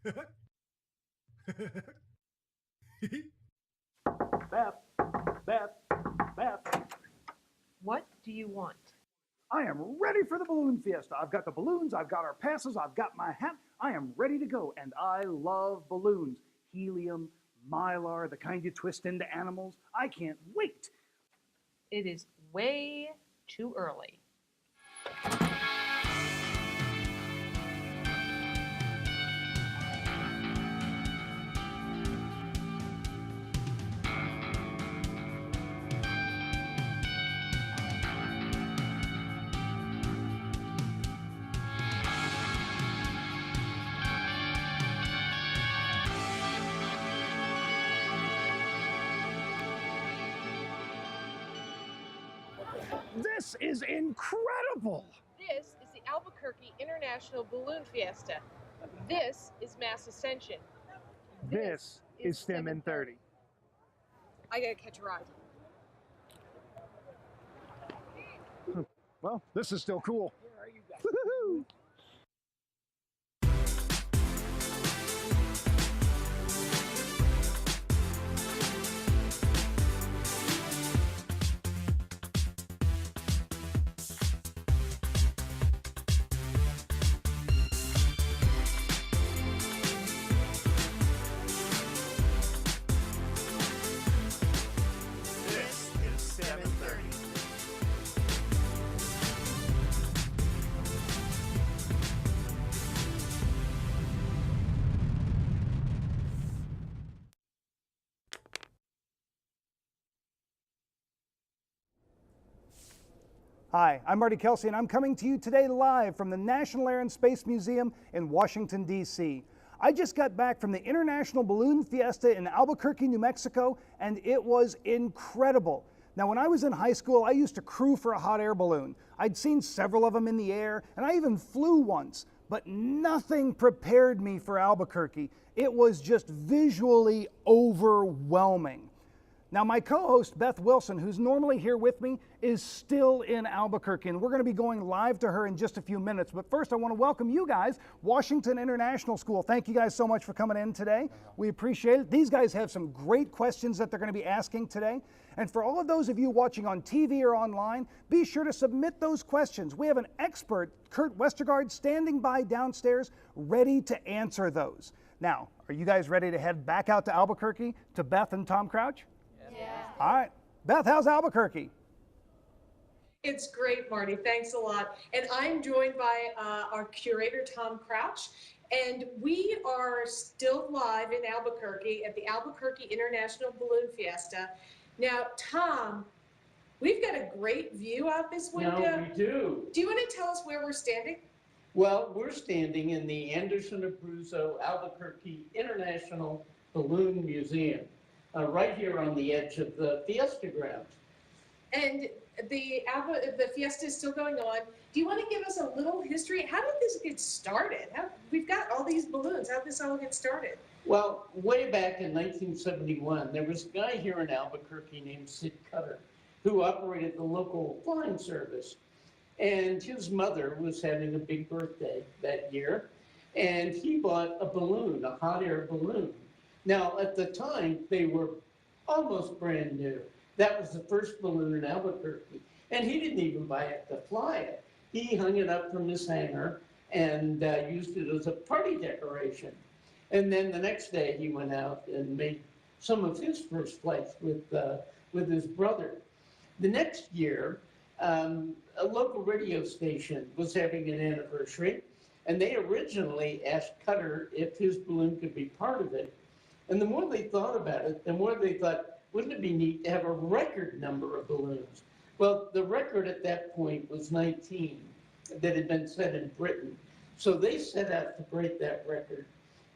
Beth, Beth, Beth, What do you want? I am ready for the balloon fiesta. I've got the balloons, I've got our passes, I've got my hat. I am ready to go, and I love balloons. Helium, mylar, the kind you twist into animals. I can't wait. It is way too early. This is incredible. This is the Albuquerque International Balloon Fiesta. This is Mass Ascension. This is STEM in 30. I gotta catch a ride. Well, this is still cool. Where are you guys? Woo-hoo. This is 7:30. Hi, I'm Marty Kelsey, and I'm coming to you today live from the National Air and Space Museum in Washington, D.C. I just got back from the International Balloon Fiesta in Albuquerque, New Mexico, and it was incredible. Now, when I was in high school, I used to crew for a hot air balloon. I'd seen several of them in the air, and I even flew once, but nothing prepared me for Albuquerque. It was just visually overwhelming. Now, my co-host, Beth Wilson, who's normally here with me, is still in Albuquerque, and we're going to be going live to her in just a few minutes. But first, I want to welcome you guys, Washington International School. Thank you guys so much for coming in today. We appreciate it. These guys have some great questions that they're going to be asking today. And for all of those of you watching on TV or online, be sure to submit those questions. We have an expert, Kurt Westergaard, standing by downstairs, ready to answer those. Now, are you guys ready to head back out to Albuquerque to Beth and Tom Crouch? Yeah. All right. Beth, how's Albuquerque? It's great, Marty. Thanks a lot. And I'm joined by our curator, Tom Crouch. And we are still live in Albuquerque at the Albuquerque International Balloon Fiesta. Now, Tom, we've got a great view out this window. No, we do. Do you want to tell us where we're standing? Well, we're standing in the Anderson Abruzzo Albuquerque International Balloon Museum, right here on the edge of the Fiesta grounds. And the Fiesta is still going on. Do you want to give us a little history? How did this get started? We've got all these balloons. How did this all get started? Well, way back in 1971, there was a guy here in Albuquerque named Sid Cutter who operated the local flying service. And his mother was having a big birthday that year, and he bought a balloon, a hot air balloon. Now, at the time, they were almost brand new. That was the first balloon in Albuquerque, and he didn't even buy it to fly it. He hung it up from his hangar and used it as a party decoration. And then the next day, he went out and made some of his first flights with his brother. The next year, a local radio station was having an anniversary, and they originally asked Cutter if his balloon could be part of it. And the more they thought about it, the more they thought, wouldn't it be neat to have a record number of balloons? Well, the record at that point was 19 that had been set in Britain. So they set out to break that record,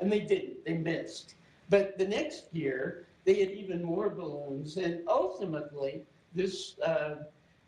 and they didn't, they missed. But the next year, they had even more balloons, and ultimately, this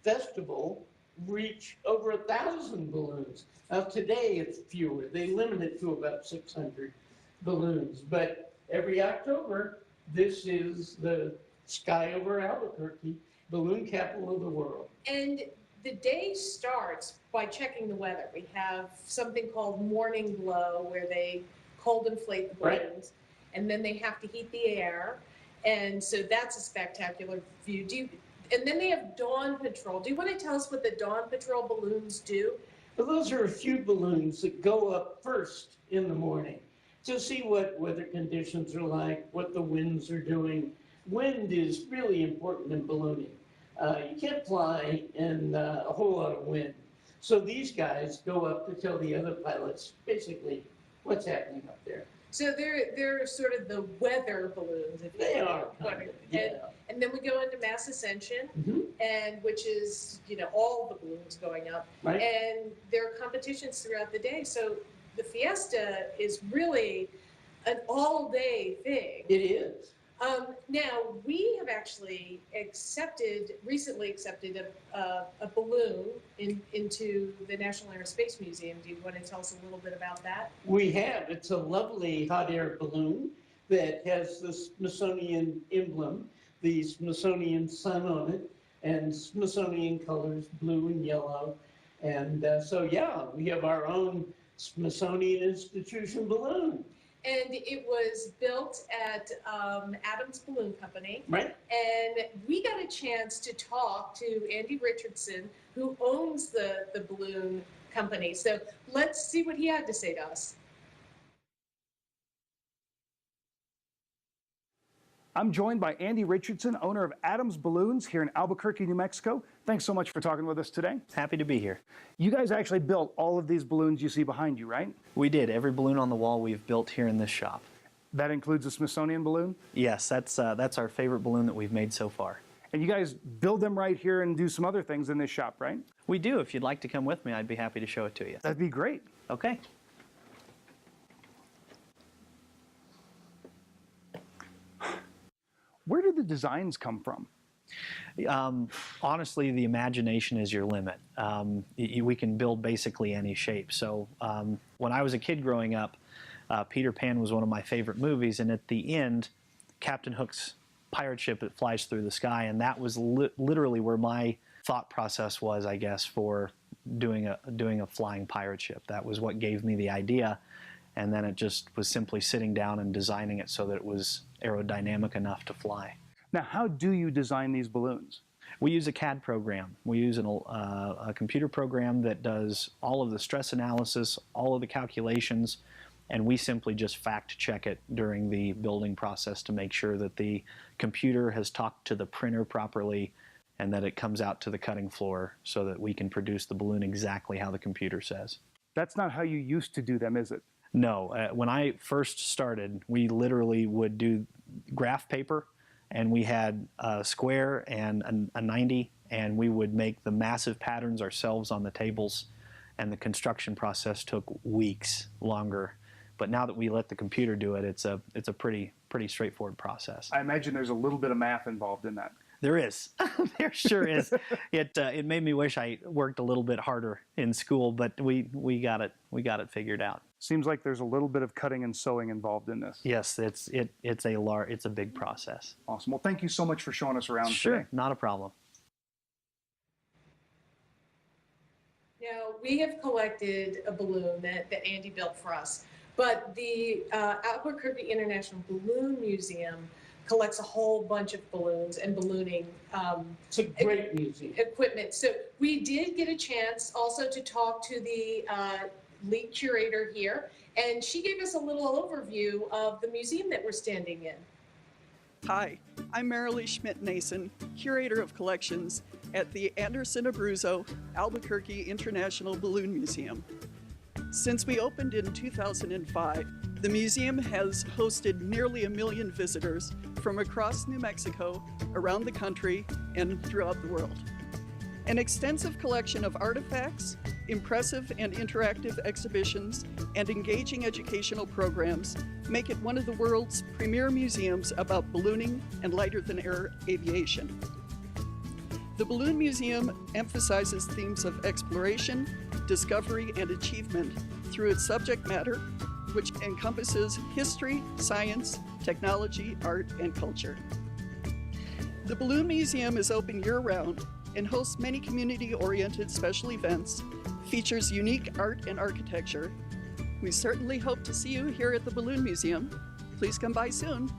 festival reached over 1,000 balloons. Now today it's fewer. They limit it to about 600 balloons. But every October, this is the sky over Albuquerque, balloon capital of the world. And the day starts by checking the weather. We have something called morning glow where they cold inflate the Right. balloons, and then they have to heat the air, and so that's a spectacular view. And then they have dawn patrol. Do you want to tell us what the dawn patrol balloons do? Well, those are a few balloons that go up first in the morning to see what weather conditions are like, what the winds are doing. Wind is really important in ballooning. You can't fly in a whole lot of wind. So these guys go up to tell the other pilots basically what's happening up there. So they're sort of the weather balloons, if you They will. are kind of, yeah. And then we go into mass ascension, Mhm. and which is, all the balloons going up. Right. And there are competitions throughout the day. So the fiesta is really an all-day thing. It is. Now, we have actually recently accepted a balloon into the National Air and Space Museum. Do you want to tell us a little bit about that? We have. It's a lovely hot air balloon that has the Smithsonian emblem, the Smithsonian sun on it, and Smithsonian colors, blue and yellow. And so, yeah, we have our own Smithsonian Institution balloon. And it was built at Adams Balloon Company. Right. And we got a chance to talk to Andy Richardson, who owns the balloon company. So let's see what he had to say to us. I'm joined by Andy Richardson, owner of Adams Balloons here in Albuquerque, New Mexico. Thanks so much for talking with us today. Happy to be here. You guys actually built all of these balloons you see behind you, right? We did. Every balloon on the wall we've built here in this shop. That includes the Smithsonian balloon? Yes, that's our favorite balloon that we've made so far. And you guys build them right here and do some other things in this shop, right? We do. If you'd like to come with me, I'd be happy to show it to you. That'd be great. Okay. Where did the designs come from? Honestly, the imagination is your limit. We can build basically any shape. So when I was a kid growing up, Peter Pan was one of my favorite movies, and at the end, Captain Hook's pirate ship that flies through the sky, and that was literally where my thought process was, I guess, for doing a flying pirate ship. That was what gave me the idea, and then it just was simply sitting down and designing it so that it was aerodynamic enough to fly. Now, how do you design these balloons? We use a CAD program. We use a computer program that does all of the stress analysis, all of the calculations, and we simply just fact check it during the building process to make sure that the computer has talked to the printer properly and that it comes out to the cutting floor so that we can produce the balloon exactly how the computer says. That's not how you used to do them, is it? No. When I first started, we literally would do graph paper, and we had a square and a 90, and we would make the massive patterns ourselves on the tables, and the construction process took weeks longer. But now that we let the computer do it, it's a pretty straightforward process. I imagine there's a little bit of math involved in that. There is. There sure is. It made me wish I worked a little bit harder in school, but we got it figured out. Seems like there's a little bit of cutting and sewing involved in this. Yes, it's a big process. Awesome. Well, thank you so much for showing us around Sure, today. not a problem. Now, we have collected a balloon that Andy built for us, but the Albuquerque International Balloon Museum collects a whole bunch of balloons and ballooning It's a great museum. equipment. So we did get a chance also to talk to the lead curator here, and she gave us a little overview of the museum that we're standing in. Hi, I'm Marilee Schmidt-Nason, Curator of Collections at the Anderson Abruzzo Albuquerque International Balloon Museum. Since we opened in 2005, the museum has hosted nearly 1 million visitors from across New Mexico, around the country, and throughout the world. An extensive collection of artifacts, impressive and interactive exhibitions, and engaging educational programs make it one of the world's premier museums about ballooning and lighter-than-air aviation. The Balloon Museum emphasizes themes of exploration, discovery, and achievement through its subject matter, which encompasses history, science, technology, art, and culture. The Balloon Museum is open year-round and hosts many community-oriented special events, features unique art and architecture, We certainly hope to see you here at the Balloon Museum. Please come by soon. Do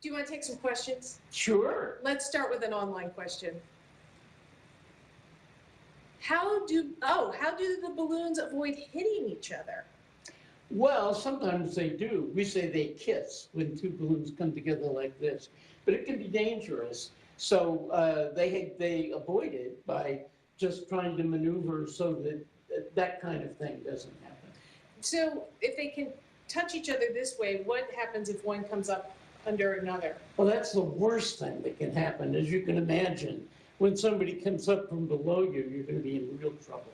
you want to take some questions? Sure. Let's start with an online question. How do the balloons avoid hitting each other? Well, sometimes they do. We say they kiss when two balloons come together like this, but it can be dangerous. So they avoid it by just trying to maneuver so that that kind of thing doesn't happen. So if they can touch each other this way, what happens if one comes up under another? Well, that's the worst thing that can happen, as you can imagine. When somebody comes up from below you, you're going to be in real trouble.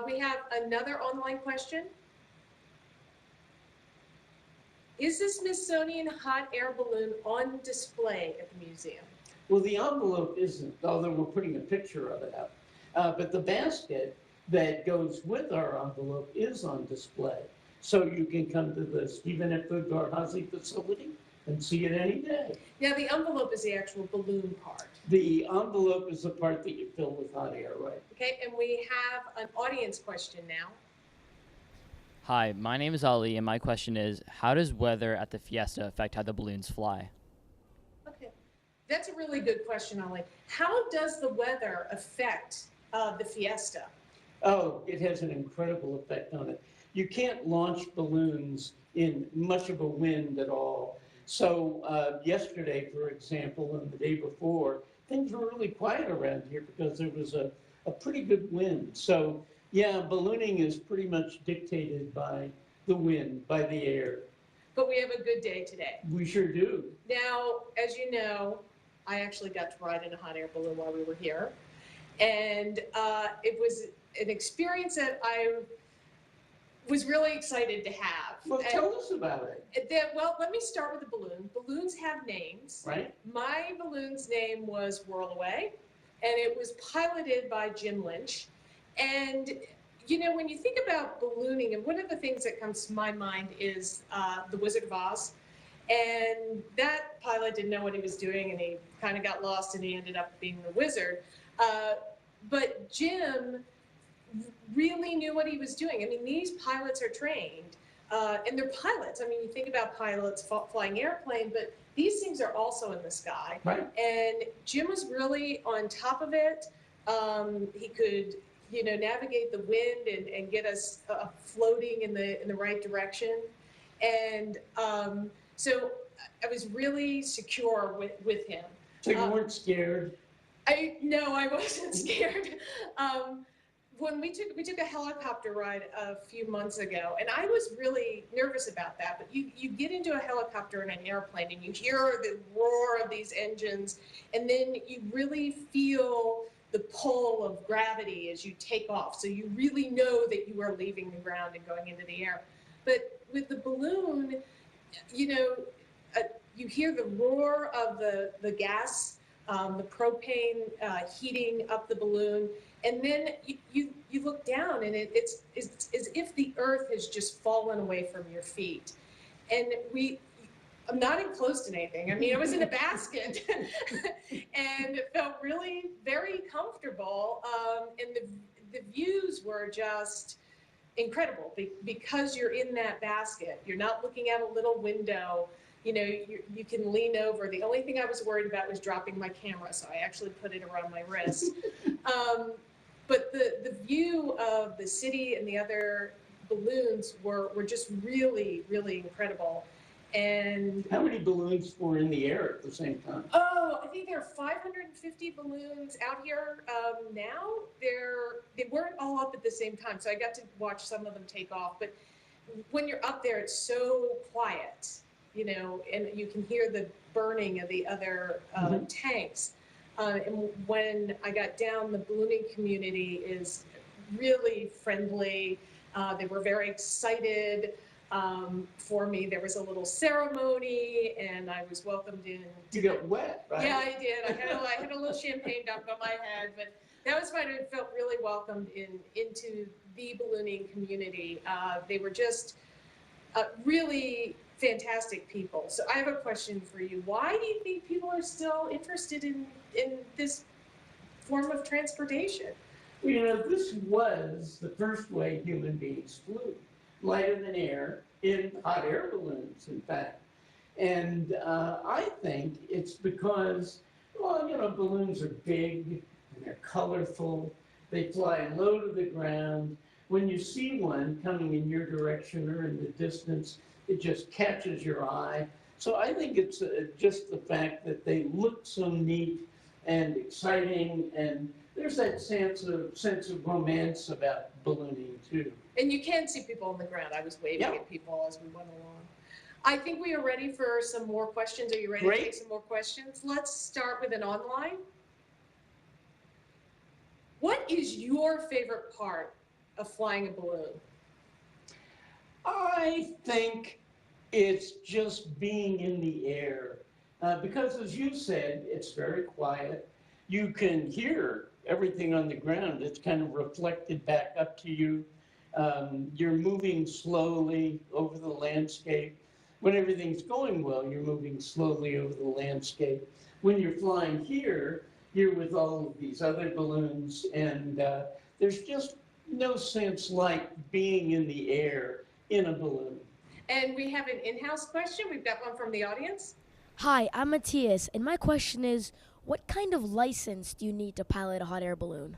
We have another online question. Is the Smithsonian hot air balloon on display at the museum? Well, the envelope isn't, although we're putting a picture of it up. But the basket that goes with our envelope is on display. So you can come to the Stephen F. Garhazy facility and see it any day. Now, the envelope is the actual balloon part. The envelope is the part that you fill with hot air, right? Okay, and we have an audience question now. Hi, my name is Ali, and my question is, how does weather at the fiesta affect how the balloons fly? Okay, that's a really good question, Ali. How does the weather affect the fiesta? Oh, it has an incredible effect on it. You can't launch balloons in much of a wind at all. So yesterday, for example, and the day before, things were really quiet around here because there was a pretty good wind. So yeah, ballooning is pretty much dictated by the wind, by the air. But we have a good day today. We sure do. Now, as you know, I actually got to ride in a hot air balloon while we were here. And it was an experience that I was really excited to have. Well, tell us about it. Well, let me start with the balloon. Balloons have names. Right. My balloon's name was Whirl Away, and it was piloted by Jim Lynch. And, you know, when you think about ballooning, and one of the things that comes to my mind is The Wizard of Oz. And that pilot didn't know what he was doing, and he kind of got lost, and he ended up being the wizard. But Jim really knew what he was doing. I mean, these pilots are trained, and they're pilots. I mean, you think about pilots flying airplane, but these things are also in the sky. Right. And Jim was really on top of it. He could, you know, navigate the wind and get us floating in the right direction. And so I was really secure with him. So you weren't scared? No, I wasn't scared. When we took a helicopter ride a few months ago, and I was really nervous about that, but you get into a helicopter and an airplane and you hear the roar of these engines, and then you really feel the pull of gravity as you take off. So you really know that you are leaving the ground and going into the air. But with the balloon, you know, you hear the roar of the gas, the propane heating up the balloon, and then you look down, and it's as if the earth has just fallen away from your feet. And I'm not enclosed in anything. I mean, I was in a basket, and it felt really very comfortable. And the views were just incredible because you're in that basket. You're not looking out a little window. You know, you can lean over. The only thing I was worried about was dropping my camera, so I actually put it around my wrist. But the view of the city and the other balloons were just really, really incredible. And How many balloons were in the air at the same time? oh, I think there are 550 balloons out here now. They weren't all up at the same time, so I got to watch some of them take off. But when you're up there, it's so quiet, you know, and you can hear the burning of the other tanks. And when I got down, the ballooning community is really friendly. They were very excited for me. There was a little ceremony, and I was welcomed in. You got wet, right? Yeah, I did. I had a little champagne dumped on my head, but that was fine. I felt really welcomed into the ballooning community. They were just really fantastic people. So I have a question for you. Why do you think people are still interested in this form of transportation. Well, you know, this was the first way human beings flew, lighter than air, in hot air balloons, in fact. And I think it's because, well, you know, balloons are big and they're colorful. They fly low to the ground. When you see one coming in your direction or in the distance, it just catches your eye. So I think it's just the fact that they look so neat and exciting, and there's that sense of romance about ballooning too. And you can see people on the ground. I was waving at people as we went along. I think we are ready for some more questions. Are you ready to take some more questions? Let's start with an online. What is your favorite part of flying a balloon? I think it's just being in the air. Because as you said, it's very quiet. You can hear everything on the ground. It's kind of reflected back up to you. You're moving slowly over the landscape. When everything's going well, you're moving slowly over the landscape. When you're flying here, you're with all of these other balloons, and there's just no sense like being in the air in a balloon. And we have an in-house question. We've got one from the audience. Hi, I'm Matthias, and my question is, what kind of license do you need to pilot a hot air balloon?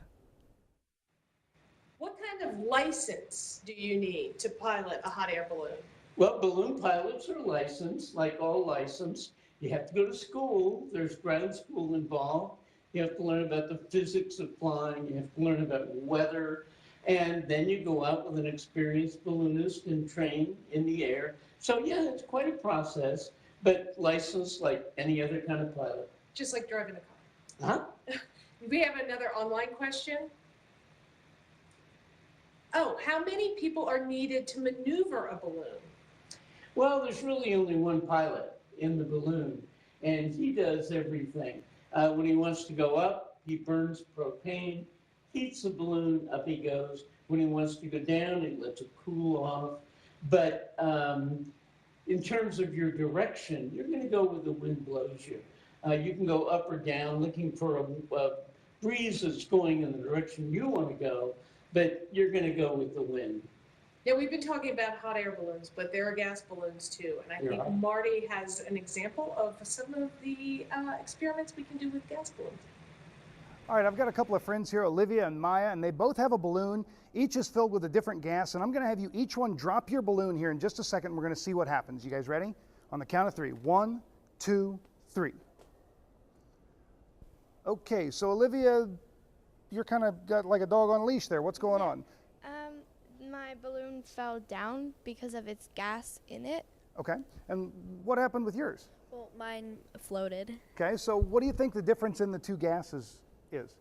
What kind of license do you need to pilot a hot air balloon? Well, balloon pilots are licensed, like all license. You have to go to school. There's ground school involved. You have to learn about the physics of flying. You have to learn about weather. And then you go out with an experienced balloonist and train in the air. So yeah, it's quite a process, but licensed like any other kind of pilot. Just like driving a car. Huh? We have another online question. Oh, how many people are needed to maneuver a balloon? Well, there's really only one pilot in the balloon, and he does everything. When he wants to go up, he burns propane, heats the balloon, up he goes. When he wants to go down, he lets it cool off. But in terms of your direction, you're going to go where the wind blows you. You can go up or down looking for a breeze that's going in the direction you want to go, but you're going to go with the wind. Yeah, we've been talking about hot air balloons, but there are gas balloons too. And I think Marty has an example of some of the experiments we can do with gas balloons. All right, I've got a couple of friends here, Olivia and Maya, and they both have a balloon. Each is filled with a different gas, and I'm going to have you each one drop your balloon here in just a second. We're going to see what happens. You guys ready? On the count of three. 1, 2, 3. Okay, so Olivia, you're kind of got like a dog on a leash there. What's going on? My balloon fell down because of its gas in it. Okay, and what happened with yours? Well, mine floated. Okay, so what do you think the difference in the two gases is?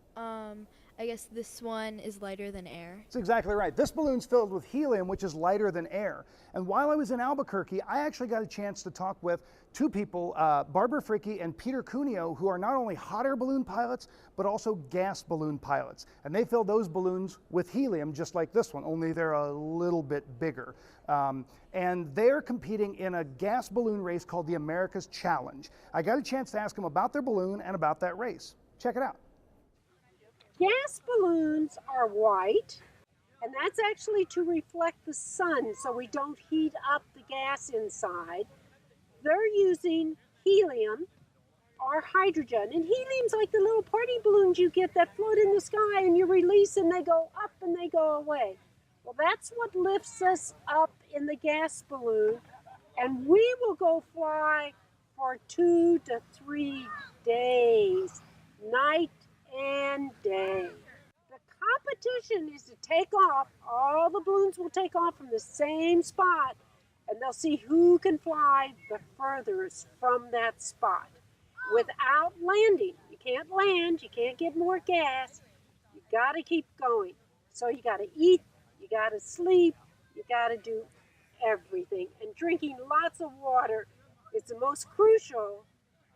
I guess this one is lighter than air. That's exactly right. This balloon's filled with helium, which is lighter than air. And while I was in Albuquerque, I actually got a chance to talk with two people, Barbara Fricke and Peter Cuneo, who are not only hot air balloon pilots, but also gas balloon pilots. And they fill those balloons with helium, just like this one, only they're a little bit bigger. And they're competing in a gas balloon race called the America's Challenge. I got a chance to ask them about their balloon and about that race. Check it out. Gas balloons are white, and that's actually to reflect the sun so we don't heat up the gas inside. They're using helium or hydrogen, and helium's like the little party balloons you get that float in the sky and you release and they go up and they go away. Well, that's what lifts us up in the gas balloon, and we will go fly for 2 to 3 days, night and day. The competition is to take off. All the balloons will take off from the same spot, and they'll see who can fly the furthest from that spot without landing. You can't land, you can't get more gas. You got to keep going. So you got to eat, you got to sleep, you got to do everything. And drinking lots of water is the most crucial,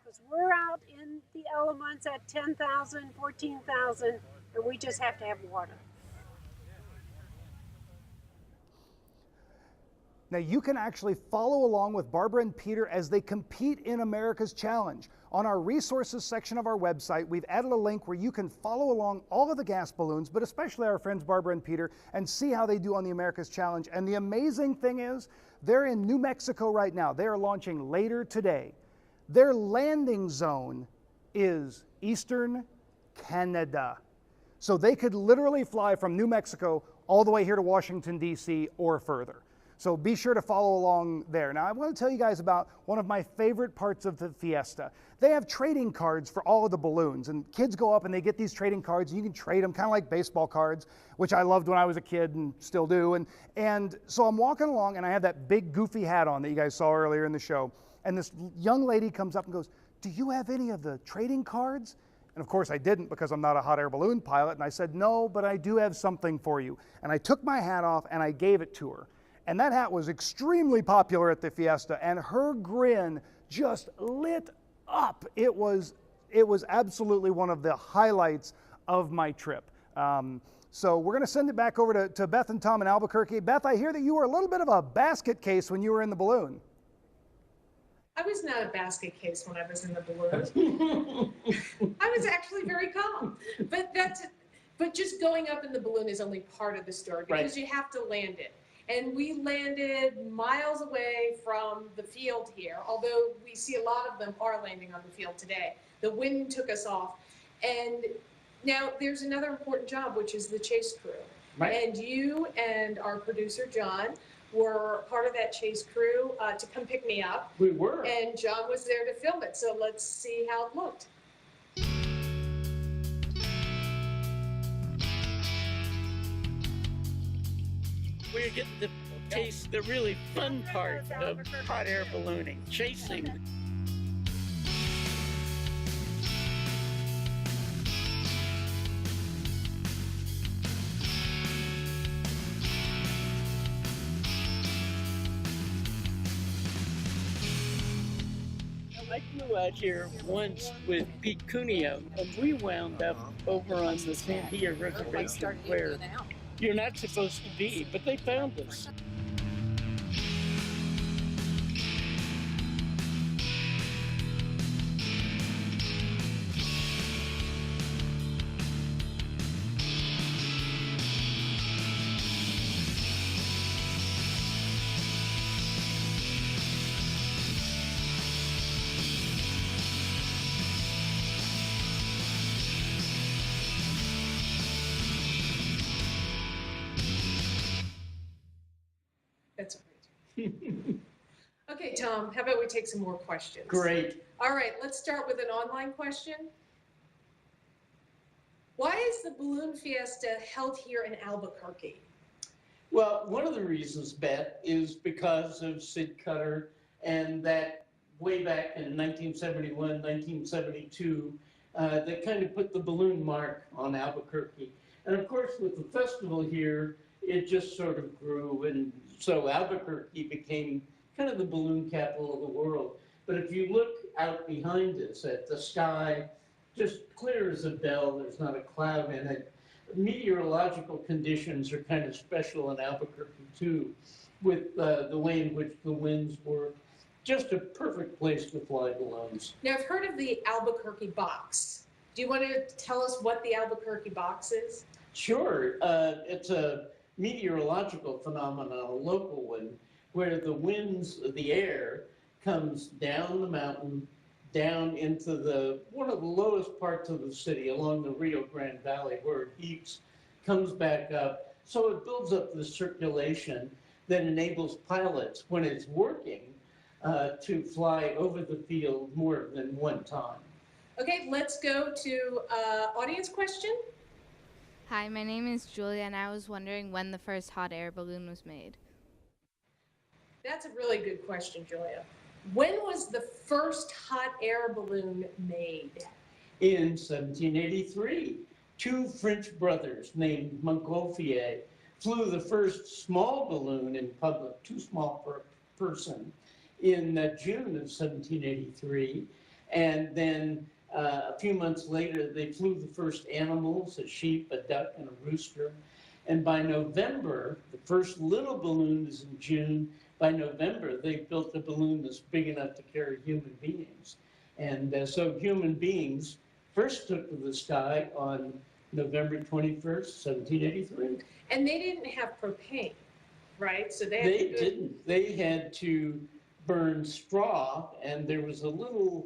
because we're out in the elements at 10,000, 14,000, and we just have to have water. Now you can actually follow along with Barbara and Peter as they compete in America's Challenge. On our resources section of our website, we've added a link where you can follow along all of the gas balloons, but especially our friends Barbara and Peter, and see how they do on the America's Challenge. And the amazing thing is, they're in New Mexico right now. They are launching later today. Their landing zone is Eastern Canada. So they could literally fly from New Mexico all the way here to Washington, D.C. or further. So be sure to follow along there. Now I want to tell you guys about one of my favorite parts of the Fiesta. They have trading cards for all of the balloons, and kids go up and they get these trading cards and you can trade them kind of like baseball cards, which I loved when I was a kid and still do. And so I'm walking along and I have that big goofy hat on that you guys saw earlier in the show. And this young lady comes up and goes, "Do you have any of the trading cards?" And of course I didn't, because I'm not a hot air balloon pilot. And I said, "No, but I do have something for you." And I took my hat off and I gave it to her. And that hat was extremely popular at the Fiesta, and her grin just lit up. It was absolutely one of the highlights of my trip. So we're going to send it back over to Beth and Tom in Albuquerque. Beth, I hear that you were a little bit of a basket case when you were in the balloon. I was not a basket case when I was in the balloon. I was actually very calm. But just going up in the balloon is only part of the story, because you have to land it. And we landed miles away from the field here, although we see a lot of them are landing on the field today. The wind took us off. And now there's another important job, which is the chase crew. Right. And you and our producer, John, were part of that chase crew to come pick me up. We were. And John was there to film it. So let's see how it looked. We get to taste the really fun part of hot air ballooning, chasing. I flew out here once with Pete Cuneo, and we wound up over on the Sandia Reservation where you're not supposed to be, but they found us. That's great. Okay, Tom, how about we take some more questions? Great. All right, let's start with an online question. Why is the Balloon Fiesta held here in Albuquerque? Well, one of the reasons, Beth, is because of Sid Cutter, and that way back in 1971, 1972, that kind of put the balloon mark on Albuquerque. And of course, with the festival here, it just sort of grew, and so Albuquerque became kind of the balloon capital of the world. But if you look out behind us at the sky, just clear as a bell, there's not a cloud in it. Meteorological conditions are kind of special in Albuquerque too, with the way in which the winds work. Just a perfect place to fly balloons. Now, I've heard of the Albuquerque box. Do you want to tell us what the Albuquerque box is? Sure. It's a meteorological phenomenon, a local one, where the winds, the air, comes down the mountain, down into one of the lowest parts of the city, along the Rio Grande Valley, where it heaps, comes back up. So it builds up the circulation that enables pilots, when it's working, to fly over the field more than one time. Okay, let's go to audience question. Hi, my name is Julia, and I was wondering when the first hot air balloon was made. That's a really good question, Julia. When was the first hot air balloon made? In 1783, two French brothers named Montgolfier flew the first small balloon in public, too small per person, in June of 1783. And then a few months later, they flew the first animals, a sheep, a duck, and a rooster. And by November, the first little balloon is in June. By November, they built a balloon that's big enough to carry human beings. And so human beings first took to the sky on November 21st, 1783. And they didn't have propane, right? So They didn't. They had to burn straw, and there was a little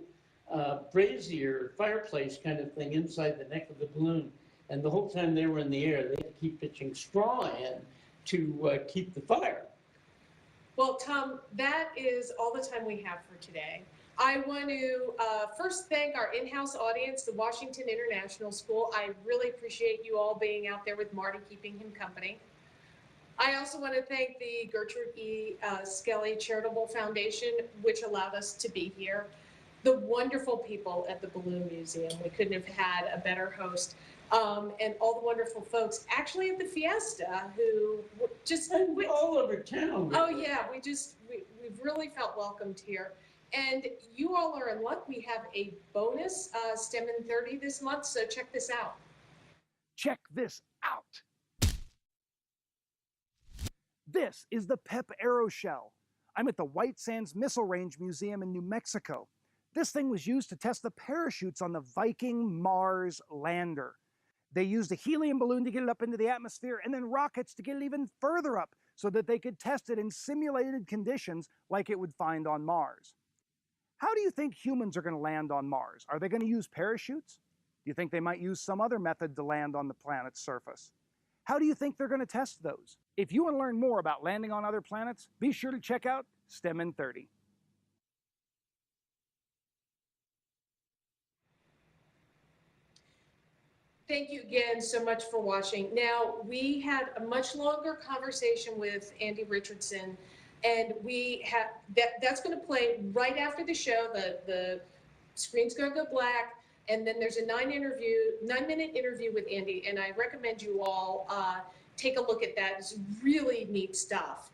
brazier fireplace kind of thing inside the neck of the balloon. And the whole time they were in the air, they had to keep pitching straw in to keep the fire. Well, Tom, that is all the time we have for today. I want to first thank our in-house audience, the Washington International School. I really appreciate you all being out there with Marty, keeping him company. I also want to thank the Gertrude E. Skelly Charitable Foundation, which allowed us to be here. The wonderful people at the Balloon Museum. We couldn't have had a better host. And all the wonderful folks actually at the Fiesta who just all over town. Oh yeah, we've really felt welcomed here. And you all are in luck. We have a bonus STEM in 30 this month, so check this out. Check this out. This is the PEP Aeroshell. I'm at the White Sands Missile Range Museum in New Mexico. This thing was used to test the parachutes on the Viking Mars lander. They used a helium balloon to get it up into the atmosphere and then rockets to get it even further up so that they could test it in simulated conditions like it would find on Mars. How do you think humans are going to land on Mars? Are they going to use parachutes? Do you think they might use some other method to land on the planet's surface? How do you think they're going to test those? If you want to learn more about landing on other planets, be sure to check out STEM in 30. Thank you again so much for watching. Now, we had a much longer conversation with Andy Richardson, and we have that's going to play right after the show. The screen's going to go black, and then there's a 9-minute interview with Andy, and I recommend you all take a look at that. It's really neat stuff.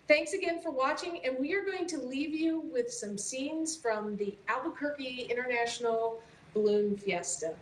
Thanks again for watching, and we are going to leave you with some scenes from the Albuquerque International Balloon Fiesta.